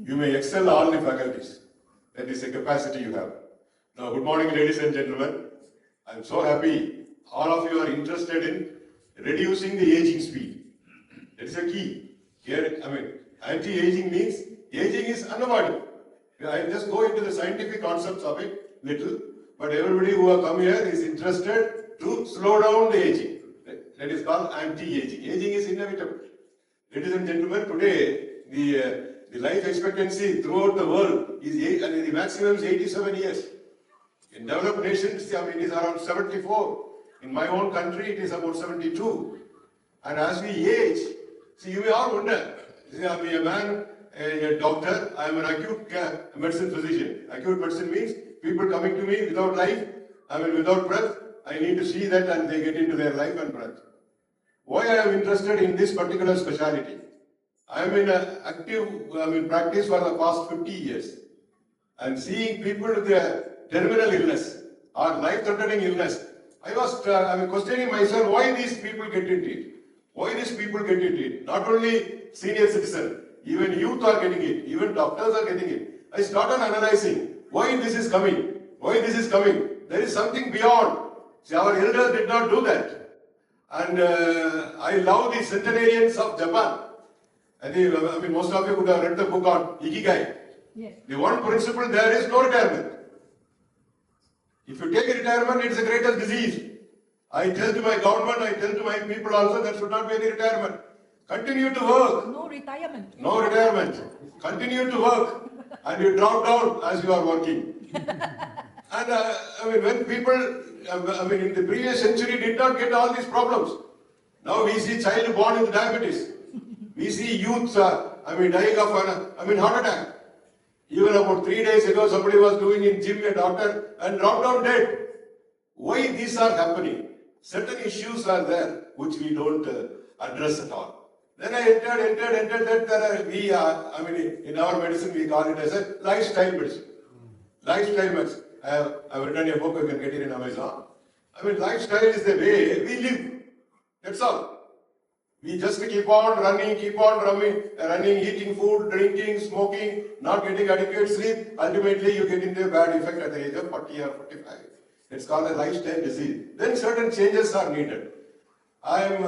You may excel all the faculties. That is a capacity you have. Now, good morning, ladies and gentlemen. I am so happy all of you are interested in reducing the aging speed. That is a key. Here, anti-aging means aging is unavoidable. I just go into the scientific concepts of it little, but everybody who has come here is interested to slow down the aging. That is called anti-aging. Aging is inevitable. Ladies and gentlemen, today the life expectancy throughout the world is the maximum is 87 years. In developed nations, it is around 74. In my own country, it is about 72. And as we age, see, you may all wonder, see, I am a man, a doctor, I am an acute medicine physician. Acute medicine means people coming to me without life, without breath. I need to see that and they get into their life and breath. Why I am interested in this particular specialty? I am in active practice for the past 50 years. And seeing people with a terminal illness or life-threatening illness, I was questioning myself why these people get into it. Why these people get into it? Not only senior citizens, even youth are getting it, even doctors are getting it. I started analyzing why this is coming. Why this is coming? There is something beyond. See, our elders did not do that. And I love the centenarians of Japan. I think most of you would have read the book on Ikigai. Yes. The one principle there is no retirement. If you take a retirement, it's the greatest disease. I tell to my government, I tell to my people also, there should not be any retirement. Continue to work. No retirement. No retirement. Continue to work. And you drop down as you are working. And when people, in the previous century did not get all these problems. Now we see child born with diabetes. We see youths, dying of heart attack. Even about 3 days ago, somebody was doing in gym, a doctor, and dropped down dead. Why these are happening? Certain issues are there which we don't address at all. Then I entered that in our medicine we call it as a lifestyle medicine. Lifestyle medicine. I've written a book, you can get it in Amazon. Lifestyle is the way we live. That's all. We just keep on running, eating food, drinking, smoking, not getting adequate sleep. Ultimately, you get into a bad effect at the age of 40 or 45. It's called a lifestyle disease. Then certain changes are needed. I'm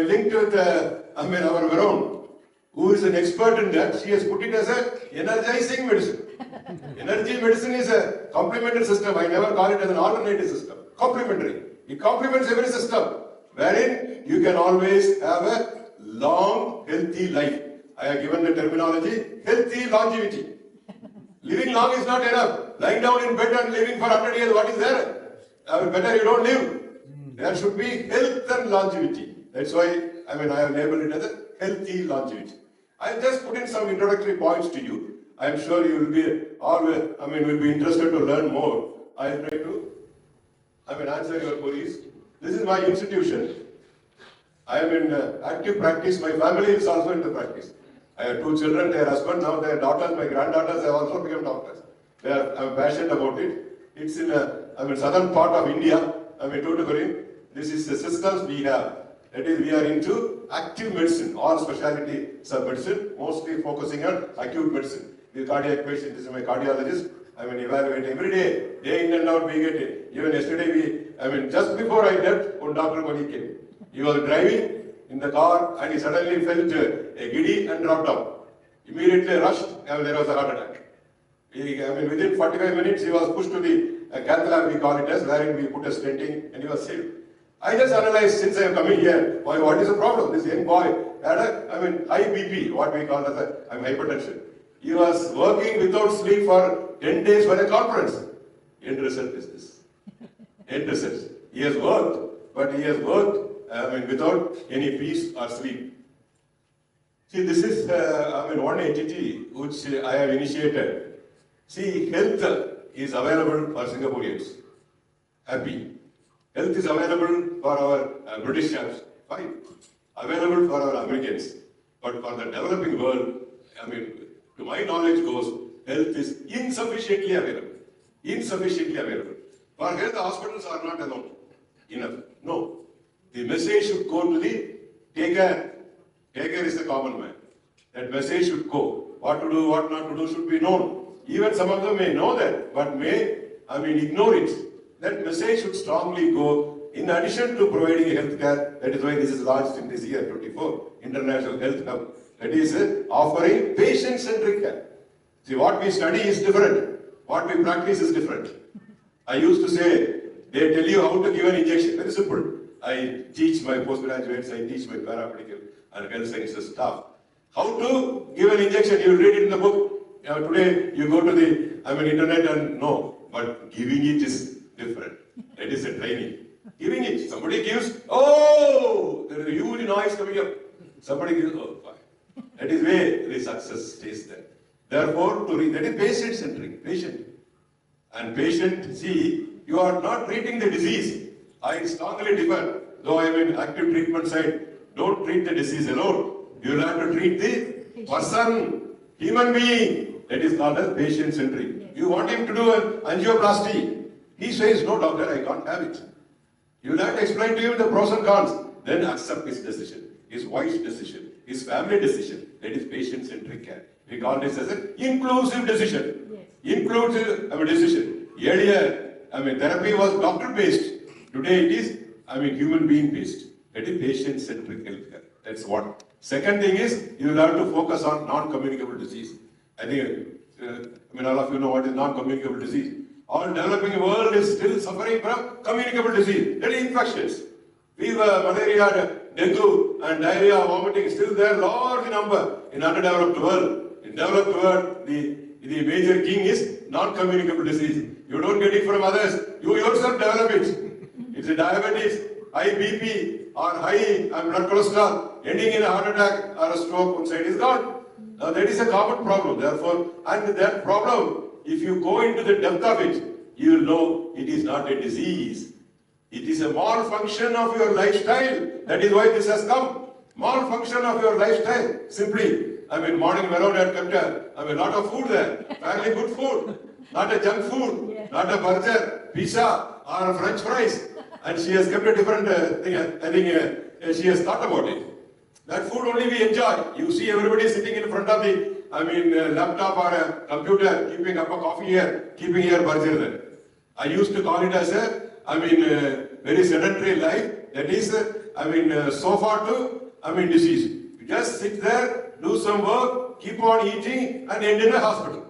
linked with our Varun, who is an expert in that. She has put it as an energizing medicine. Energy medicine is a complementary system. I never call it as an alternative system. Complementary. It complements every system, wherein you can always have a long, healthy life. I have given the terminology, healthy longevity. Living long is not enough. Lying down in bed and living for 100 years, what is there? Better you don't live. There should be health and longevity. That's why, I have labeled it as a healthy longevity. I'll just put in some introductory points to you. I'm sure you will be interested to learn more. I'll try to, answer your queries. This is my institution. I am in active practice. My family is also into practice. I have 2 children, their husband, now their daughters, my granddaughters have also become doctors. I'm passionate about it. It's in southern part of India. Tuticorin. This is the systems we have. That is, we are into active medicine, all specialty medicine, mostly focusing on acute medicine. The cardiac patient, this is my cardiologist. Evaluating every day in and out we get it. Even yesterday just before I left, one doctor came. He was driving in the car and he suddenly felt a giddy and dropped down. Immediately rushed, there was a heart attack. Within 45 minutes he was pushed to the cath lab, we call it as, wherein we put a stenting and he was saved. I just analyzed, since I am coming here, what is the problem? This young boy had high BP, what we call as hypertension. He was working without sleep for 10 days for a conference. End result is this. End result. He has worked, but he has worked without any peace or sleep. See, this is one entity which I have initiated. See, health is available for Singaporeans. Happy. Health is available for our Britishers. Fine. Available for our Americans. But for the developing world, to my knowledge goes, health is insufficiently available. Insufficiently available. For health, the hospitals are not alone. Enough. No. The message should go to the taker. Taker is the common man. That message should go. What to do, what not to do should be known. Even some of them may know that, but may, ignore it. That message should strongly go in addition to providing health care. That is why this is launched in this year, 24, International Health Hub. That is offering patient-centric care. See, what we study is different. What we practice is different. I used to say, they tell you how to give an injection. Very simple. I teach my postgraduates, I teach my paramedical and health sciences staff. How to give an injection, you read it in the book. Today, you go to the internet and no, but giving it is different. That is a training. Giving it, somebody gives, oh, there is a huge noise coming up. Somebody gives, oh, fine. That is where the success stays there. Therefore, that is patient-centric, patient. And patient, see, you are not treating the disease. I strongly differ, though I am in active treatment side, don't treat the disease alone. You will have to treat the person, human being. That is called as patient-centric. Yes. You want him to do an angioplasty. He says, no doctor, I can't have it. You will have to explain to him the pros and cons. Then accept his decision, his wife's decision, his family decision. That is patient-centric care. We call this as an inclusive decision. Yes. Inclusive decision. Earlier, therapy was doctor-based. Today it is, human being-based. That is patient-centric healthcare. That's one. Second thing is, you will have to focus on non-communicable disease. I think, all of you know what is non-communicable disease. All developing world is still suffering from communicable disease. That is infections. Fever, malaria, dengue, and diarrhea, vomiting, still there, large number in underdeveloped world. In developed world, the major king is non-communicable disease. You don't get it from others. You yourself develop it. It's a diabetes, high BP, or high blood cholesterol, ending in a heart attack or a stroke, one side is gone. Now that is a common problem. Therefore, and that problem, if you go into the depth of it, you will know it is not a disease. It is a malfunction of your lifestyle. That is why this has come. Malfunction of your lifestyle. Simply, morning Veron had kept a lot of food there. Fairly good food. Not a junk food. Yeah. Not a burger, pizza, or a French fries. And she has kept a different thing. I think she has thought about it. That food only we enjoy. You see everybody sitting in front of the laptop or a computer, keeping up a coffee here, keeping here burger there. I used to call it as a, very sedentary life. That is, sofa to, disease. You just sit there, do some work, keep on eating, and end in a hospital.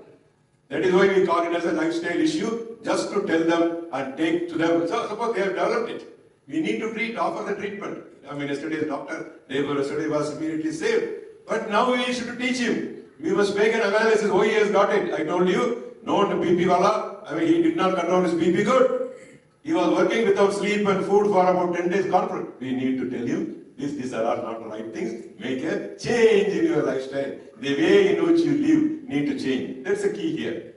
That is why we call it as a lifestyle issue, just to tell them and take to them. So suppose they have developed it. We need to treat, offer the treatment. Yesterday's doctor, yesterday was immediately saved. But now we should teach him. We must make an analysis, oh, he has got it. I told you, no BP wala, he did not control his BP good. He was working without sleep and food for about 10 days control. We need to tell you, these are not the right things. Make a change in your lifestyle. The way in which you live need to change. That's the key here.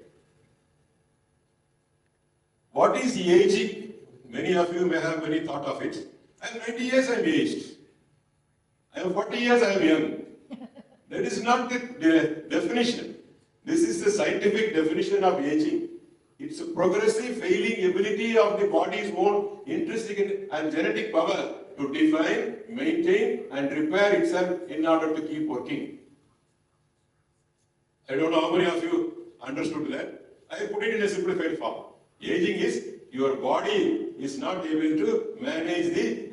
What is aging? Many of you may have very thought of it. I am 90 years, I am aged. I am 40 years, I am young. That is not the definition. This is the scientific definition of aging. It's a progressive failing ability of the body's own intrinsic and genetic power to define, maintain, and repair itself in order to keep working. I don't know how many of you understood that. I put it in a simplified form. Aging is your body is not able to manage the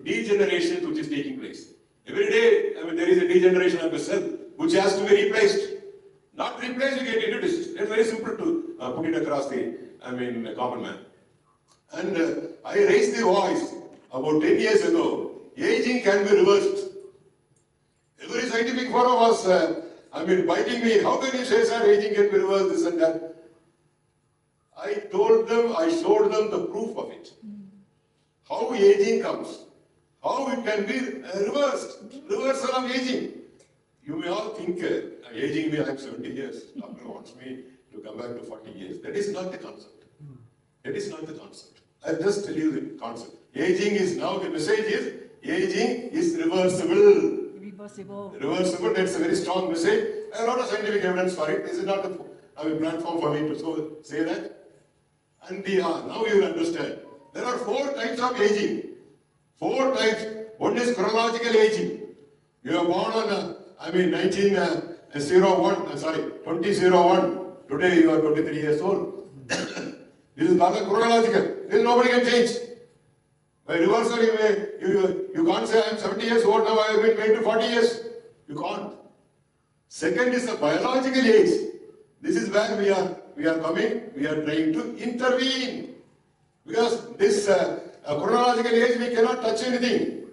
degeneration which is taking place. Every day, there is a degeneration of a cell which has to be replaced. Not replaced, you get into disease. It's very simple to put it across the, common man. And I raised the voice about 10 years ago. Aging can be reversed. Every scientific forum was, biting me. How can you say, sir, aging can be reversed, this and that? I told them, I showed them the proof of it. How aging comes. How it can be reversed. Reversal of aging. You may all think, aging me, I am 70 years. Doctor wants me to come back to 40 years. That is not the concept. That is not the concept. I'll just tell you the concept. Aging is now, the message is, aging is reversible. Reversible, that's a very strong message. A lot of scientific evidence for it. This is not a platform for me to say that. And now you will understand. There are 4 types of aging. 4 types. One is chronological aging. You are born on 2001. Today you are 23 years old. This is not a chronological. This nobody can change. By reversal, you can't say I am 70 years old now, I have been made to 40 years. You can't. Second is the biological age. This is where we are coming. We are trying to intervene. Because this chronological age, we cannot touch anything.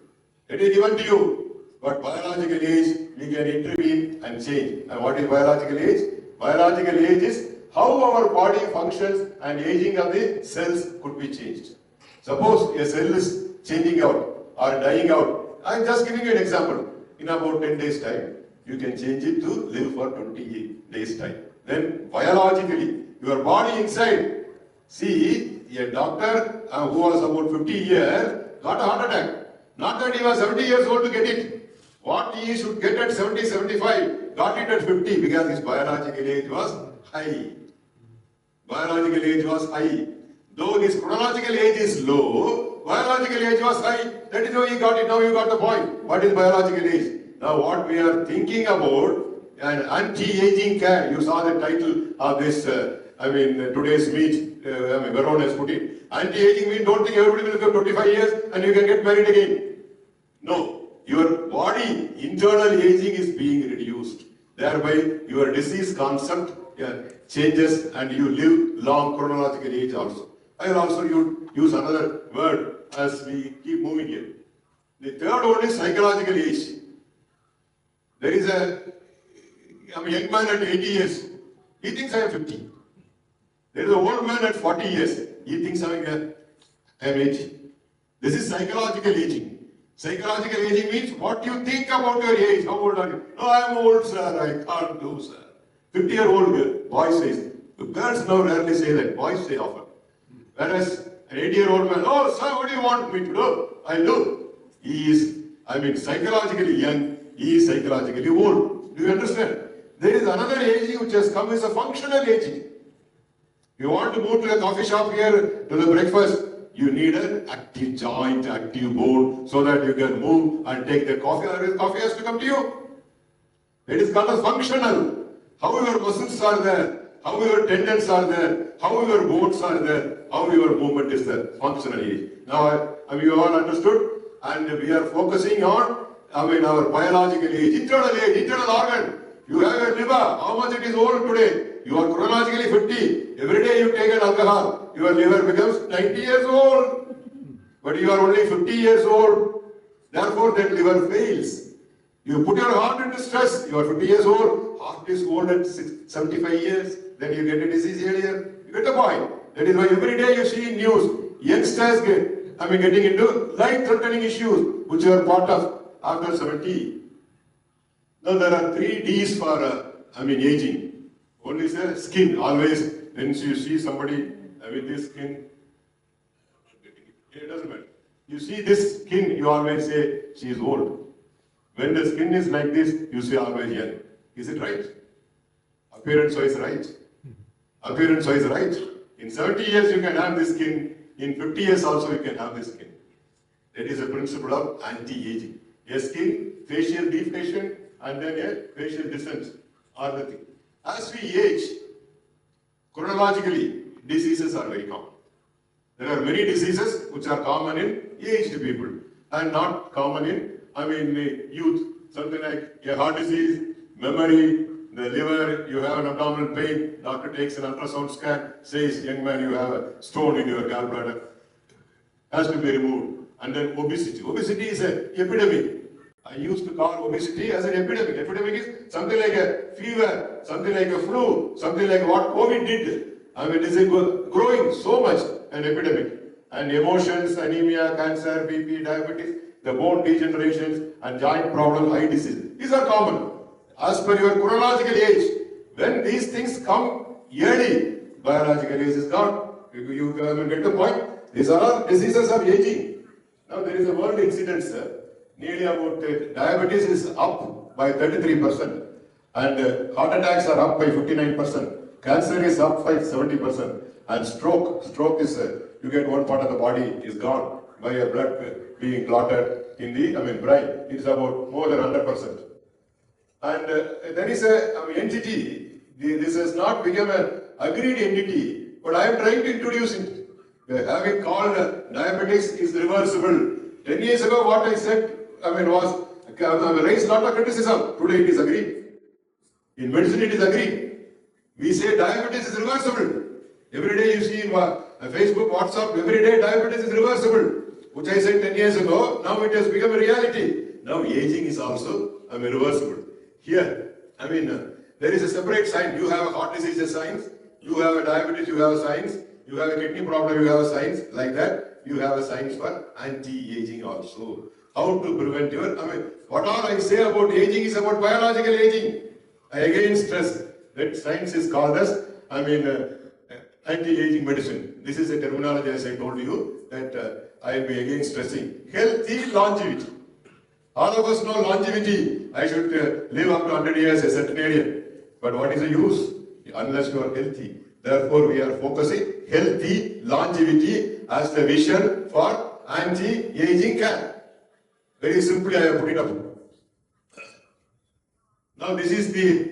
It is given to you. But biological age, we can intervene and change. And what is biological age? Biological age is how our body functions and aging of the cells could be changed. Suppose a cell is changing out or dying out. I am just giving you an example. In about 10 days time, you can change it to live for 20 days time. Then biologically, your body inside. See, a doctor who was about 50 years got a heart attack. Not that he was 70 years old to get it. What he should get at 70, 75, got it at 50 because his biological age was high. Biological age was high. Though his chronological age is low, biological age was high. That is why he got it. Now you got the point. What is biological age? Now what we are thinking about, an anti-aging care. You saw the title of this, today's speech, Varun has put it. Anti-aging means don't think everybody will become 25 years and you can get married again. No. Your body, internal aging is being reduced. Thereby, your disease concept changes and you live long chronological age also. I will also use another word as we keep moving here. The third one is psychological age. There is a young man at 80 years. He thinks I am 50. There is an old man at 40 years. He thinks I am 80. This is psychological aging. Psychological aging means what you think about your age. How old are you? No, I am old, sir. I can't do, sir. 50-year-old girl, boy says. Girls now rarely say that. Boys say often. Whereas an 80-year-old man, oh, sir, what do you want me to do? I do. He is, psychologically young. He is psychologically old. Do you understand? There is another aging which has come as a functional aging. You want to move to a coffee shop here to the breakfast, you need an active joint, active bone, so that you can move and take the coffee, or coffee has to come to you. It is called as functional. How your muscles are there, how your tendons are there, how your bones are there, how your movement is there. Functional age. Now, you all understood? And we are focusing on, our biological age, internal organ. You have a liver. How much it is old today? You are chronologically 50. Every day you take an alcohol, your liver becomes 90 years old. But you are only 50 years old. Therefore, that liver fails. You put your heart into stress. You are 50 years old. Heart is old at 75 years. Then you get a disease earlier. You get the point. That is why every day you see in news, youngsters getting into life-threatening issues, which you are part of after 70. Now there are 3 D's for aging. One is skin. Always when you see somebody with this skin, it doesn't matter. You see this skin, you always say she is old. When the skin is like this, you say always young. Is it right? Appearance wise right. Appearance wise right. In 70 years you can have this skin. In 50 years also you can have this skin. That is a principle of anti-aging. A skin, facial deflation, and then a facial distance are the thing. As we age, chronologically, diseases are very common. There are many diseases which are common in aged people and not common in youth. Something like a heart disease, memory, the liver, you have an abdominal pain, doctor takes an ultrasound scan, says, young man, you have a stone in your gallbladder, has to be removed. And then obesity. Obesity is an epidemic. I used to call obesity as an epidemic. Epidemic is something like a fever, something like a flu, something like what COVID did. It is growing so much, an epidemic. And emotions, anemia, cancer, BP, diabetes, the bone degenerations, and joint problem, eye disease. These are common. As per your chronological age, when these things come yearly, biological age is gone. You get the point? These are all diseases of aging. Now there is a world incidence, nearly about diabetes is up by 33%, and heart attacks are up by 59%, cancer is up by 70%, and stroke is, you get one part of the body is gone by a blood being clotted in the brain. It's about more than 100%. And there is a entity, this has not become an agreed entity, but I am trying to introduce it. Having called diabetes is reversible. 10 years ago what I said, was, raised lot of criticism. Today it is agreed. In medicine it is agreed. We say diabetes is reversible. Every day you see in Facebook, WhatsApp, every day diabetes is reversible. Which I said 10 years ago, now it has become a reality. Now aging is also reversible. Here, there is a separate sign. You have a heart disease, a science. You have a diabetes, you have a science. You have a kidney problem, you have a science. Like that, you have a science for anti-aging also. How to prevent your, what all I say about aging is about biological aging. I again stress that science is called as, anti-aging medicine. This is a terminology, as I told you, that I will be again stressing. Healthy longevity. All of us know longevity. I should live up to 100 years, a centenarian. But what is the use unless you are healthy? Therefore, we are focusing healthy longevity as the vision for anti-aging care. Very simply, I have put it up. Now, this is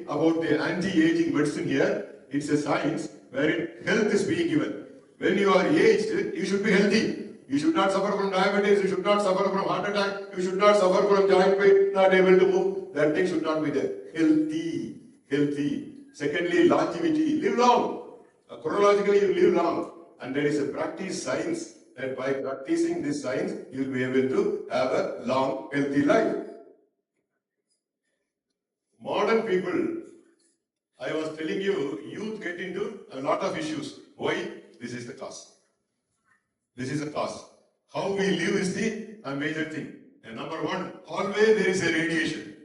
about the anti-aging medicine here. It's a science wherein health is being given. When you are aged, you should be healthy. You should not suffer from diabetes, you should not suffer from heart attack, you should not suffer from joint pain, not able to move. That thing should not be there. Healthy, healthy. Secondly, longevity. Live long. Chronologically, you live long. And there is a practice science that by practicing this science, you will be able to have a long, healthy life. Modern people, I was telling you, youth get into a lot of issues. Why? This is the cause. This is the cause. How we live is the major thing. And number one, always there is a radiation.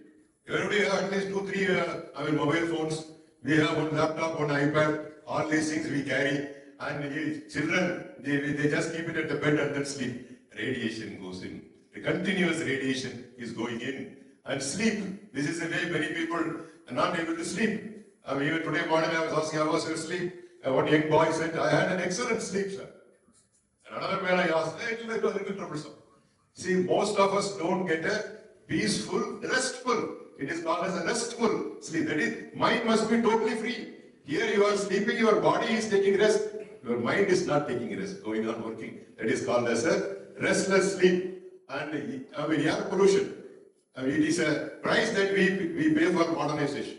Everybody have at least 2-3 mobile phones. We have one laptop, one iPad, all these things we carry. And children, they just keep it at the bed and then sleep. Radiation goes in. The continuous radiation is going in. And sleep. This is the way many people are not able to sleep. Even today morning I was asking how was your sleep. One young boy said, I had an excellent sleep, sir. Another man I asked, it was a little troublesome. See, most of us don't get a peaceful, restful. It is called as a restful sleep. That is, mind must be totally free. Here you are sleeping, your body is taking rest. Your mind is not taking rest, going on working. That is called as a restless sleep. And air pollution. It is a price that we pay for modernization.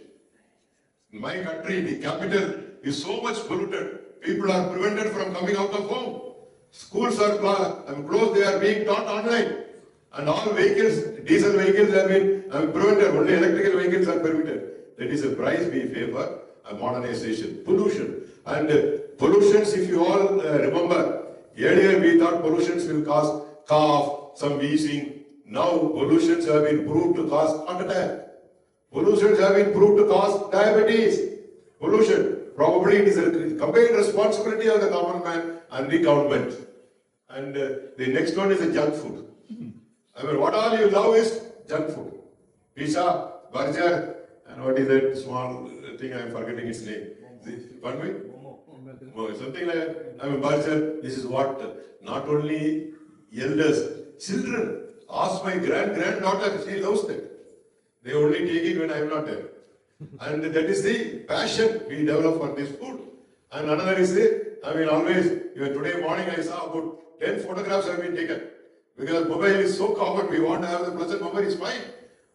In my country, the capital is so much polluted. People are prevented from coming out of home. Schools are closed, they are being taught online. And all vehicles, diesel vehicles have been prevented, only electrical vehicles are permitted. That is a price we pay for modernization. Pollution. And pollutions, if you all remember, earlier we thought pollutions will cause cough, some wheezing. Now pollutions have been proved to cause heart attack. Pollutions have been proved to cause diabetes. Pollution. Probably it is a combined responsibility of the common man and the government. And the next one is the junk food. What all you love is junk food. Pizza, burger, and what is that small thing I am forgetting its name. Pardon me? Something like burger. This is what not only elders, children. Ask my granddaughter, she loves that. They only take it when I am not there. And that is the passion we develop for this food. And another is always, even today morning I saw about 10 photographs have been taken. Because mobile is so common, we want to have the present moment is fine.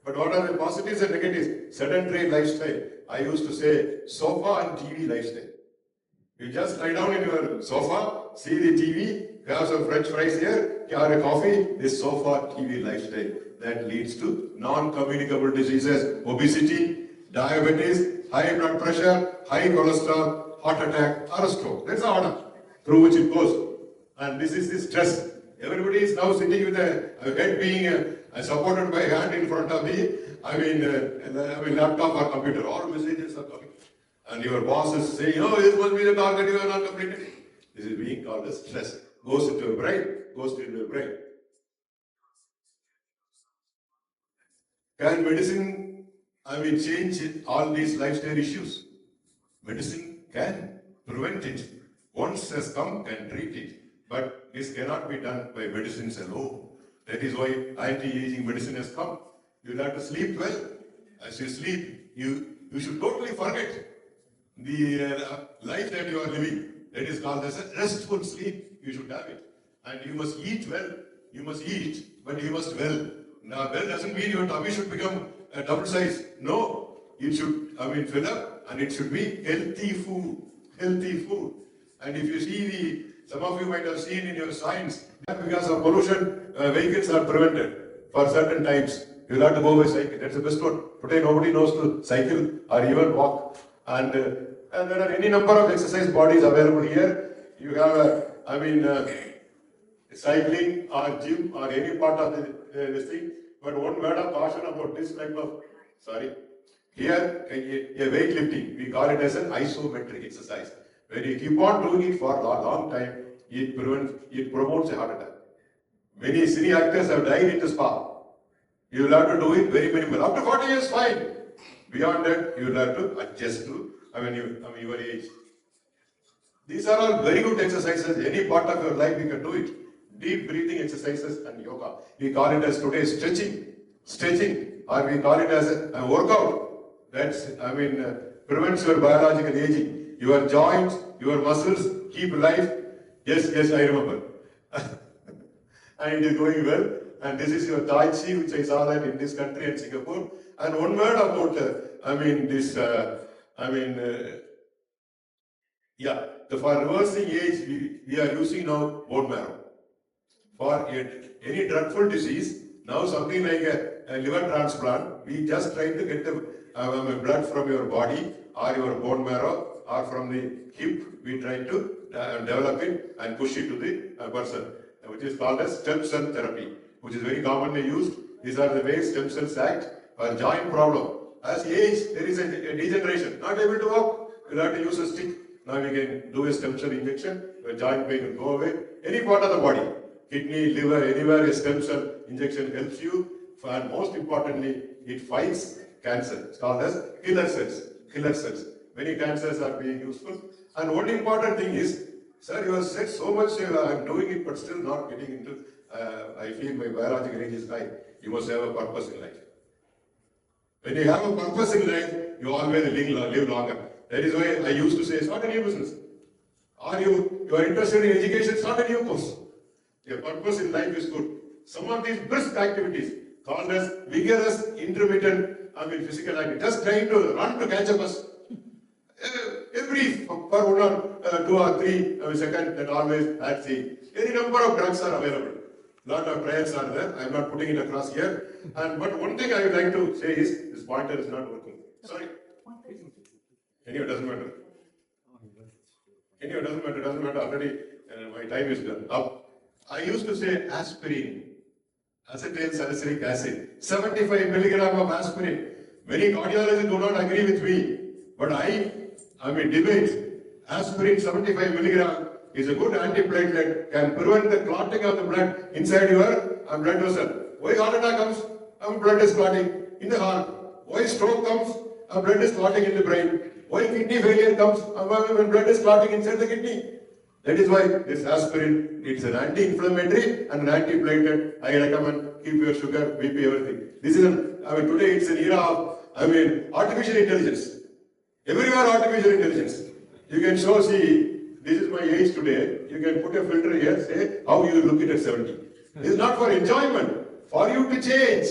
But what are the positives and negatives? Sedentary lifestyle. I used to say sofa and TV lifestyle. You just lie down in your sofa, see the TV, have some French fries here, have a coffee, this sofa TV lifestyle. That leads to non-communicable diseases, obesity, diabetes, high blood pressure, high cholesterol, heart attack, or a stroke. That's the order through which it goes. And this is the stress. Everybody is now sitting with a head being supported by a hand in front of the laptop or computer. All messages are coming. And your boss is saying, oh, this must be the target you are not completing. This is being called as stress. Goes into your brain, goes into your brain. Can medicine, change all these lifestyle issues? Medicine can prevent it. Once has come, can treat it. But this cannot be done by medicines alone. That is why anti-aging medicine has come. You will have to sleep well. as you sleep, you should totally forget the life that you are living. That is called as a restful sleep. You should have it. And you must eat well. You must eat, but you must well. Now, well doesn't mean your tummy should become a double size. No. It should, fill up, and it should be healthy food. Healthy food. And if you see some of you might have seen in your signs, because of pollution, vehicles are prevented for certain times. You'll have to go by cycle. That's the best one. Today nobody knows to cycle or even walk. And there are any number of exercise bodies available here. You have, cycling or gym or any part of this thing. But one word of caution about this type of, here, a weightlifting, we call it as an isometric exercise. When you keep on doing it for a long time, it promotes a heart attack. Many cine actors have died in the spa. You will have to do it very minimal. After 40 years, fine. Beyond that, you will have to adjust to your age. These are all very good exercises. Any part of your life you can do it. Deep breathing exercises and yoga. We call it as today stretching, or we call it as a workout. That's, prevents your biological aging. Your joints, your muscles keep alive. Yes, I remember. And it is going well. And this is your Tai Chi, which I saw that in this country and Singapore. And one word about, for reversing age, we are using now bone marrow. For any dreadful disease, now something like a liver transplant, we just try to get the blood from your body or your bone marrow or from the hip, we try to develop it and push it to the person, which is called as stem cell therapy, which is very commonly used. These are the ways stem cells act for joint problem. As age, there is a degeneration. Not able to walk, you have to use a stick. Now we can do a stem cell injection, your joint pain will go away. Any part of the body, kidney, liver, anywhere a stem cell injection helps you. And most importantly, it fights cancer. It's called as killer cells. Killer cells. Many cancers are being useful. And one important thing is, sir, you have said so much, I'm doing it, but still not getting into, I feel my biological age is high. You must have a purpose in life. When you have a purpose in life, you always live longer. That is why I used to say, it's not a new business. You are interested in education, it's not a new course. Your purpose in life is good. Some of these brisk activities, called as vigorous, intermittent, physical activity, just trying to run to catch a bus. For 1 or 2 or 3 seconds, that always at sea. Any number of drugs are available. Lot of trials are there. I am not putting it across here. But one thing I would like to say is, this pointer is not working. Sorry. Anyway, doesn't matter. Doesn't matter. Already my time is done. Up. I used to say aspirin. Acetyl salicylic acid. 75 milligram of aspirin. Many cardiologists do not agree with me. But I debate. Aspirin 75 milligram is a good antiplatelet, can prevent the clotting of the blood inside your blood vessel. Why heart attack comes? Blood is clotting in the heart. Why stroke comes? Blood is clotting in the brain. Why kidney failure comes? When blood is clotting inside the kidney. That is why this aspirin, it's an anti-inflammatory and an antiplatelet. I recommend keep your sugar, BP, everything. This is today it's an era of, artificial intelligence. Everywhere artificial intelligence. You can see, this is my age today. You can put a filter here, say how you look at 70. This is not for enjoyment, for you to change.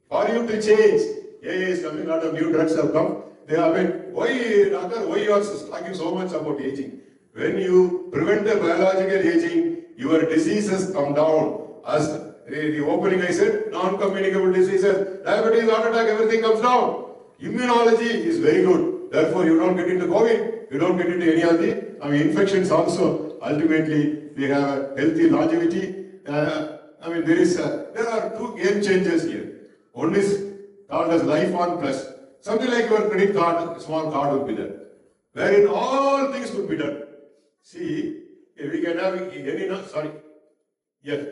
For you to change. AI is coming, a lot of new drugs have come. They have been, why, doctor, why you are talking so much about aging? When you prevent the biological aging, your diseases come down. As the opening I said, non-communicable diseases, diabetes, heart attack, everything comes down. Immunology is very good. Therefore, you don't get into COVID, you don't get into any of the infections also. Ultimately, we have a healthy longevity. There are 2 game changers here. One is called as Life On Plus. Something like your credit card, a small card will be there. Wherein all things could be done. See, if we can have Yes.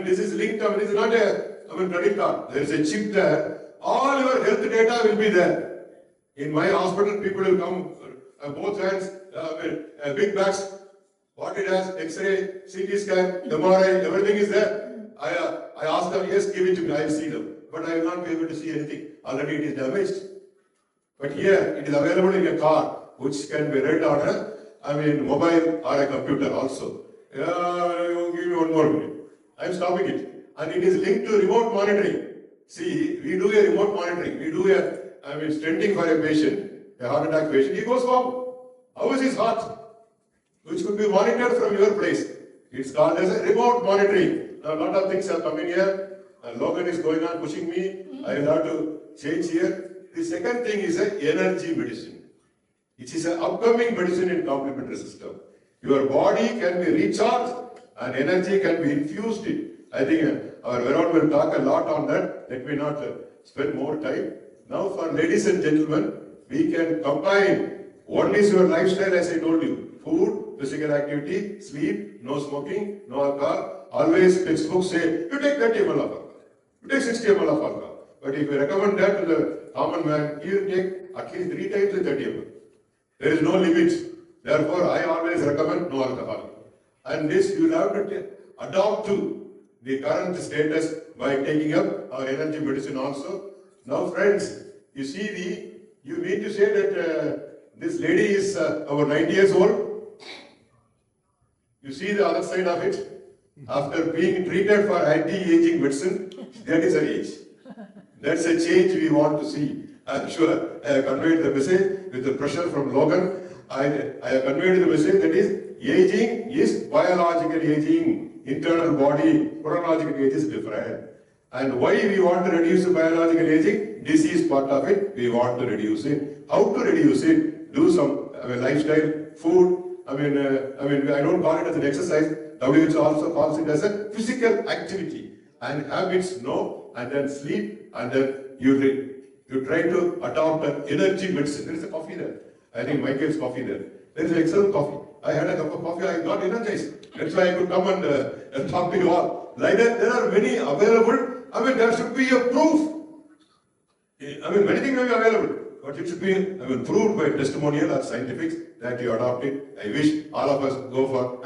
This is linked, this is not a credit card. There is a chip there. All your health data will be there. In my hospital, people will come, both hands, big bags, what it has, X-ray, CT scan, MRI, everything is there. I ask them, yes, give it to me, I will see them. But I will not be able to see anything. already it is damaged. But here it is available in a car, which can be read on a, mobile or a computer also. Give me 1 more minute. I am stopping it. And it is linked to remote monitoring. See, we do a remote monitoring. We do stenting for a patient, a heart attack patient. He goes home. How is his heart? Which could be monitored from your place. It's called as a remote monitoring. Now, a lot of things are coming here. And Logan is going on pushing me. I will have to change here. The second thing is energy medicine. It is an upcoming medicine in complementary system. Your body can be recharged and energy can be infused in. I think our Veron will talk a lot on that. Let me not spend more time. Now for ladies and gentlemen, we can combine. One is your lifestyle, as I told you. Food, physical activity, sleep, no smoking, no alcohol. Always textbooks say, you take 30 ml of alcohol. You take 60 ml of alcohol. But if you recommend that to the common man, he will take at least 3 times the 30 ml. There is no limit. Therefore, I always recommend no alcohol. And this you have to adopt to the current status by taking up our energy medicine also. Now, friends, you see you mean to say that this lady is over 90 years old? You see the other side of it? After being treated for anti-aging medicine, that is her age. That's a change we want to see. I'm sure I have conveyed the message with the pressure from Logan. I have conveyed the message that is, aging is biological aging. Internal body, chronological age is different. And why we want to reduce the biological aging? Disease part of it, we want to reduce it. How to reduce it? Do some lifestyle, food. I don't call it as an exercise. WHO also calls it as a physical activity. And habits, no. And then sleep. And then you try to adopt an energy medicine. There is a coffee there. I think Michael's coffee there. There is excellent coffee. I had a cup of coffee, I got energized. That's why I could come and talk to you all. Like that, there are many available. There should be a proof. Many things may be available, but it should be proved by testimonial or scientific that you adopt it. I wish all of us go for